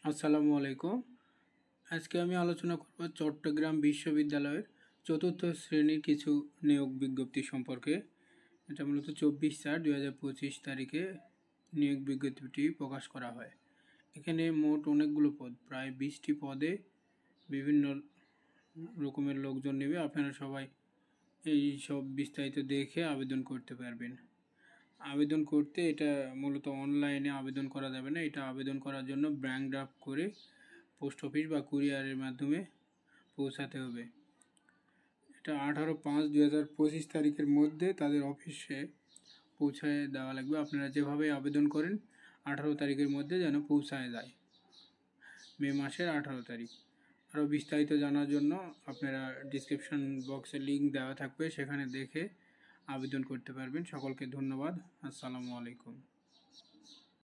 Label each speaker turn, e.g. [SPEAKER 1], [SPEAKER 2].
[SPEAKER 1] আসসালামু আলাইকুম। আজকে আমি আলোচনা করব চট্টগ্রাম বিশ্ববিদ্যালয়ের চতুর্থ শ্রেণীর কিছু নিয়োগ বিজ্ঞপ্তি সম্পর্কে। এটা মূলত 24/4/2025 তারিখে নিয়োগ বিজ্ঞপ্তিটি প্রকাশ করা হয়। এখানে মোট অনেকগুলো পদ, প্রায় 20টি পদে বিভিন্ন রকমের লোকজন নেবে। আপনারা সবাই এই সব বিস্তারিত দেখে আবেদন করতে পারবেন। আবেদন করতে এটা মূলত অনলাইনে আবেদন করা যাবে না। এটা আবেদন করার জন্য ব্যাংক ড্রাফট করে পোস্ট অফিস বা কুরিয়ারের মাধ্যমে পৌঁছাতে হবে। এটা 18/5/2025 তারিখের মধ্যে তাদের অফিসে পৌঁছায় দেওয়া লাগবে। আপনারা যেভাবে আবেদন করেন 18 তারিখের মধ্যে যেন পৌঁছায় যায়, মে মাসের 18 তারিখ। আরও বিস্তারিত জানার জন্য আপনারা ডিসক্রিপশন বক্সে লিঙ্ক দেওয়া থাকবে, সেখানে দেখে আবেদন করতে পারবেন। সকলকে ধন্যবাদ। আসসালামু আলাইকুম।